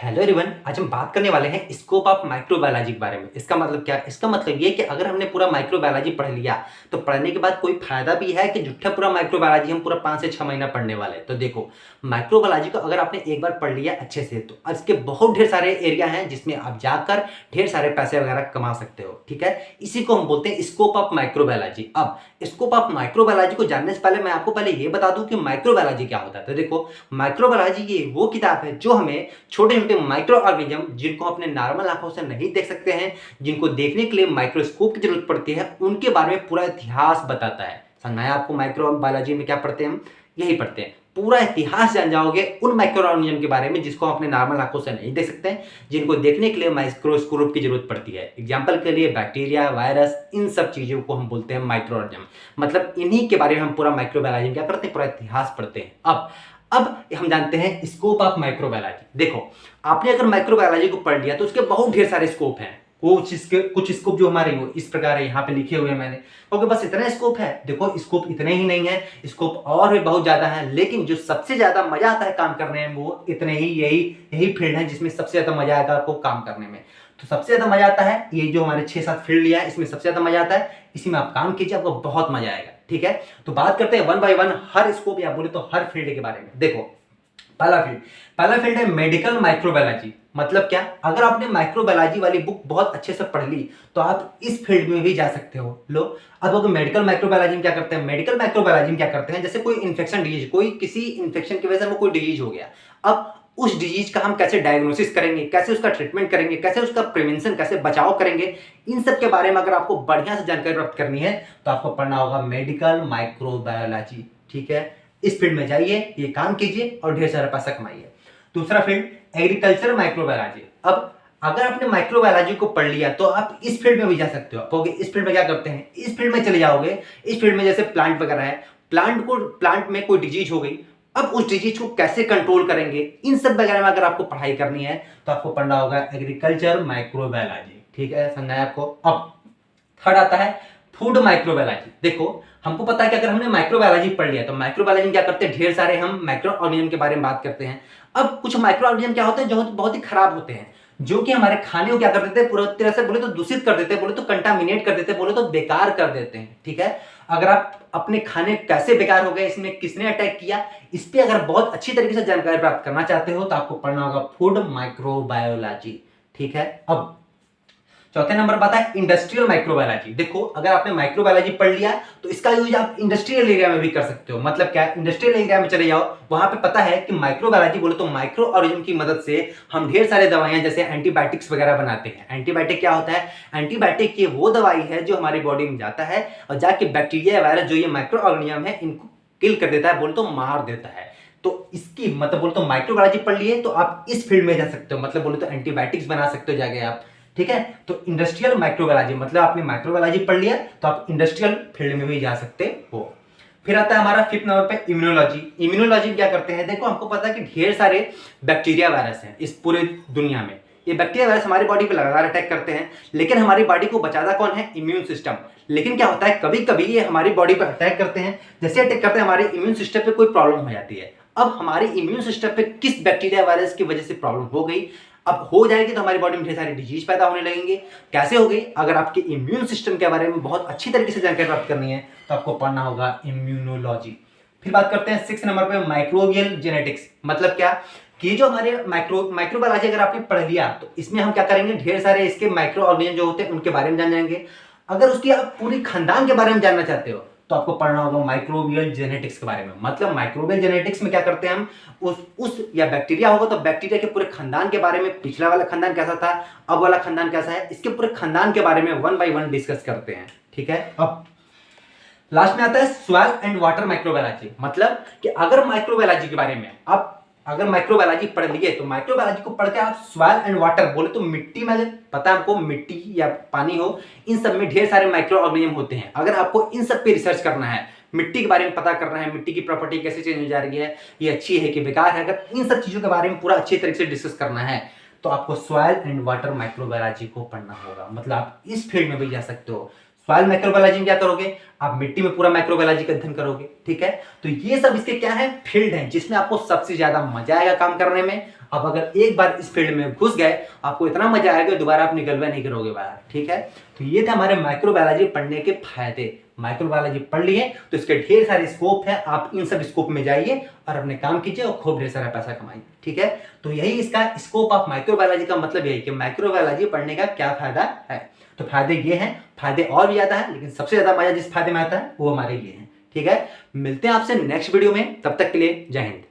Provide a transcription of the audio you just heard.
Hello everyone, आज हम बात करने वाले हैं स्कोप ऑफ माइक्रोबायोलॉजी के बारे में। इसका मतलब क्या है? इसका मतलब ये कि अगर हमने पूरा माइक्रोबायोलॉजी पढ़ लिया तो पढ़ने के बाद कोई फायदा भी है कि झूठा पूरा माइक्रोबायोलॉजी हम पूरा 5 से 6 महीना पढ़ने वाले हैं। तो देखो, माइक्रोबायोलॉजी को अगर आपने एक बार पढ़ लिया अच्छे से तो इसके बहुत ढेर सारे एरिया हैं जिसमें आप जाकर ढेर सारे पैसे वगैरह कमा सकते हो। ठीक है, इसी को हम बोलते हैं स्कोप ऑफ माइक्रोबायोलॉजी। अब स्कोप ऑफ माइक्रोबायोलॉजी को जानने से पहले मैं आपको पहले ये बता दूं कि माइक्रोबायोलॉजी क्या होता है। तो देखो, माइक्रोबायोलॉजी ये वो किताब है जो हमें छोटे छोटे माइक्रो ऑर्गेनिज्म जिनको अपने नॉर्मल आंखों से नहीं देख सकते हैं, जिनको देखने के लिए माइक्रोस्कोप की जरूरत पड़ती है, उनके बारे में पूरा इतिहास बताता है। समझना है आपको? माइक्रोबायोलॉजी में क्या पढ़ते हैं हम? यही पढ़ते हैं। पूरा इतिहास जान जाओगे उन माइक्रो ऑर्गेनिज्म के बारे में जिसको हम अपने नॉर्मल आंखों से नहीं देख सकते हैं, जिनको देखने के लिए माइक्रोस्कोप की जरूरत पड़ती है। एग्जाम्पल के लिए बैक्टीरिया, वायरस, इन सब चीजों को हम बोलते हैं माइक्रो ऑर्गेनिज्म। मतलब इन्हीं के बारे में हम पूरा माइक्रोबायोलॉजी में क्या करते हैं? पूरा इतिहास पढ़ते हैं। अब हम जानते हैं स्कोप ऑफ माइक्रोबायोलॉजी। देखो, आपने अगर माइक्रोबायोलॉजी को पढ़ लिया तो उसके बहुत ढेर सारे स्कोप हैं। कुछ स्कोप जो हमारे वो इस प्रकार है, यहाँ पे लिखे हुए हैं मैंने। क्योंकि बस इतना स्कोप है? देखो, स्कोप इतने ही नहीं है, स्कोप और भी बहुत ज्यादा है, लेकिन जो सबसे ज्यादा मजा आता है काम करने में वो इतने ही यही फील्ड है जिसमें सबसे ज्यादा मजा आता है आपको काम करने में। तो सबसे ज्यादा मजा आता है ये जो हमारे 6-7 फील्ड लिया है, इसमें सबसे ज्यादा मजा आता है। इसी में आप काम कीजिए, आपको बहुत मजा आएगा। ठीक है, तो बात करते हैं one by one her scope या बोले तो हर फील्ड के बारे में। देखो, पहला फील्ड है मेडिकल माइक्रोबायोलॉजी। मतलब क्या? अगर आपने माइक्रोबायोलॉजी वाली बुक बहुत अच्छे से पढ़ ली तो आप इस फील्ड में भी जा सकते हो। लो, अब अगर मेडिकल माइक्रोबायोलॉजी में क्या करते हैं? मेडिकल माइक्रोबायोलॉजी में क्या करते हैं, जैसे कोई इन्फेक्शन डिजीज, कोई किसी इन्फेक्शन की वजह से कोई डिजीज हो गया। अब उस डिजीज का हम कैसे डायग्नोसिस करेंगे, कैसे उसका ट्रीटमेंट करेंगे, कैसे उसका प्रिवेंशन, कैसे बचाव करेंगे, इन सब के बारे में अगर आपको बढ़िया से जानकारी प्राप्त करनी है तो आपको पढ़ना होगा मेडिकल माइक्रोबायोलॉजी। ठीक है, इस फील्ड में जाइए, ये काम कीजिए और ढेर सारा पैसा कमाइए। दूसरा फील्ड एग्रीकल्चर माइक्रोबायोलॉजी। अब अगर आपने माइक्रोबायोलॉजी को पढ़ लिया तो आप इस फील्ड में भी जा सकते हो। आप इस फील्ड में क्या करते हैं? इस फील्ड में चले जाओगे। इस फील्ड में जैसे प्लांट वगैरह है, प्लांट में कोई डिजीज हो गई, अब उस डिजीज को कैसे कंट्रोल करेंगे, इन सब वगैरह में अगर आपको पढ़ाई करनी है तो आपको पढ़ना होगा एग्रीकल्चर माइक्रोबायोलॉजी। ठीक है, समझा है आपको? अब थर्ड आता है फूड माइक्रोबायोलॉजी। देखो, हमको पता है कि अगर हमने माइक्रोबायोलॉजी पढ़ लिया तो माइक्रोबायोलॉजी में क्या करते हैं? ढेर सारे हम माइक्रो ऑर्गेनिज्म के बारे में बात करते हैं। अब कुछ माइक्रो ऑर्गेनिज्म क्या होते हैं जो बहुत ही खराब होते हैं, जो कि हमारे खाने को क्या कर देते हैं? पूरी तरह से बोले तो दूषित कर देते हैं, बोले तो कंटामिनेट कर देते हैं, बोले तो बेकार कर देते हैं। ठीक है, अगर आप अपने खाने कैसे बेकार हो गए, इसमें किसने अटैक किया, इस पे अगर बहुत अच्छी तरीके से जानकारी प्राप्त करना चाहते हो तो आपको पढ़ना होगा फूड माइक्रोबायोलॉजी। ठीक है, अब चौथे नंबर पर आता है इंडस्ट्रियल माइक्रोबायोलॉजी। देखो, अगर आपने माइक्रोबायोलॉजी पढ़ लिया तो इसका यूज आप इंडस्ट्रियल एरिया में भी कर सकते हो। मतलब क्या? इंडस्ट्रियल एरिया में चले जाओ, वहां पे पता है कि माइक्रोबायोलॉजी बोले तो माइक्रो ऑर्गेनिज्म की मदद से हम ढेर सारे दवाइयां जैसे एंटीबायोटिक्स वगैरह बनाते हैं। एंटीबायोटिक क्या होता है? एंटीबायोटिक ये वो दवाई है जो हमारी बॉडी में जाता है और जाके बैक्टीरिया, वायरस, जो ये माइक्रो ऑर्गेनिज्म है, इनको किल कर देता है, बोले तो मार देता है। तो इसकी मतलब बोले तो माइक्रोबायोलॉजी पढ़ लिए तो आप इस फील्ड में जा सकते हो। मतलब बोले तो एंटीबायोटिक्स बना सकते हो जाके आप। ठीक है, तो इंडस्ट्रियल माइक्रोबायोलॉजी मतलब आपने माइक्रोबायोलॉजी पढ़ लिया तो आप इंडस्ट्रियल फील्ड में भी जा सकते हो। फिर आता है हमारा फिफ्थ नंबर पे इम्यूनोलॉजी। इम्यूनोलॉजी क्या करते हैं? देखो, हमको पता है कि ढेर सारे बैक्टीरिया वायरस हैं इस पूरे दुनिया में। ये बैक्टीरिया वायरस हमारी बॉडी पे लगातार अटैक करते हैं, लेकिन हमारी बॉडी को बचाता कौन है? Immune system. लेकिन क्या होता है, कभी कभी ये हमारी बॉडी पे अटैक करते हैं, जैसे अटैक करते हैं हमारे इम्यून सिस्टम पे कोई प्रॉब्लम हो जाती है। अब हमारे इम्यून सिस्टम पे किस बैक्टीरिया वायरस की वजह से प्रॉब्लम हो गई, अब हो जाएगी तो हमारी बॉडी में ढेर सारी डिजीज पैदा होने लगेंगे। कैसे हो गई? अगर आपके इम्यून सिस्टम के बारे में बहुत अच्छी तरीके से जानकारी प्राप्त करनी है तो आपको पढ़ना होगा इम्यूनोलॉजी। फिर बात करते हैं 6 नंबर पे माइक्रोबियल जेनेटिक्स। मतलब क्या कि जो हमारे माइक्रोबायोलॉजी अगर आपने पढ़ लिया तो इसमें हम क्या करेंगे? ढेर सारे इसके माइक्रो ऑर्गेनिज्म जो होते हैं उनके बारे में जान जाएंगे। अगर उसकी आप पूरी खानदान के बारे में जानना चाहते हो तो आपको पढ़ना होगा माइक्रोबियल जेनेटिक्स के बारे में। मतलब माइक्रोबियल जेनेटिक्स में क्या करते हैं हम? उस या बैक्टीरिया होगा तो बैक्टीरिया के पूरे खानदान के बारे में, पिछला वाला खानदान कैसा था, अब वाला खानदान कैसा है, इसके पूरे खानदान के बारे में वन बाय वन डिस्कस करते हैं। ठीक है, अब लास्ट में आता है सॉइल एंड वाटर माइक्रोबायोलॉजी। मतलब कि अगर माइक्रोबायोलॉजी के बारे में आप अगर माइक्रोबायोलॉजी पढ़ लिए तो माइक्रोबायोलॉजी को पढ़ के आप सॉइल एंड वाटर बोले तो मिट्टी में, पता है आपको, मिट्टी या पानी हो, इन सब में ढेर सारे माइक्रो ऑर्गेनिज्म होते हैं। अगर आपको इन सब पे रिसर्च करना है, मिट्टी के बारे में पता करना है, मिट्टी की प्रॉपर्टी कैसे चेंज हो जा रही है, ये अच्छी है कि बेकार है, अगर इन सब चीजों के बारे में पूरा अच्छे तरीके से डिस्कस करना है तो आपको सॉइल एंड वाटर माइक्रोबायोलॉजी को पढ़ना होगा। मतलब आप इस फील्ड में भी जा सकते हो। सॉइल माइक्रोबायोलॉजी में क्या करोगे? आप मिट्टी में पूरा माइक्रोबायोलॉजी का अध्ययन करोगे। ठीक है, तो ये सब इसके क्या है? फील्ड है जिसमें आपको सबसे ज्यादा मजा आएगा काम करने में। अब अगर एक बार इस फील्ड में घुस गए, आपको इतना मजा आएगा दोबारा आप निकलवा नहीं करोगे बाहर। ठीक है, तो ये थे हमारे माइक्रोबायोलॉजी पढ़ने के फायदे। माइक्रोबायोलॉजी पढ़ लिए तो इसके ढेर सारे स्कोप है, आप इन सब स्कोप में जाइए और अपने काम कीजिए और खूब ढेर सारा पैसा कमाइए। ठीक है, तो यही इसका स्कोप ऑफ माइक्रोबायोलॉजी का मतलब यही कि माइक्रोबायोलॉजी पढ़ने का क्या फायदा है। तो फायदे ये हैं, फायदे और भी ज्यादा है, लेकिन सबसे ज्यादा मजा जिस फायदे में आता है वो हमारे ये है। ठीक है, मिलते हैं आपसे नेक्स्ट वीडियो में, तब तक के लिए जय हिंद।